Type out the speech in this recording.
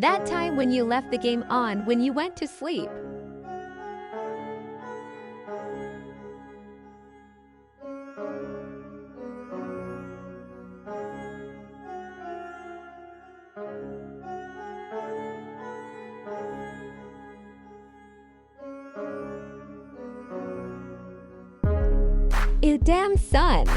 That time when you left the game on when you went to sleep. Ew, damn son.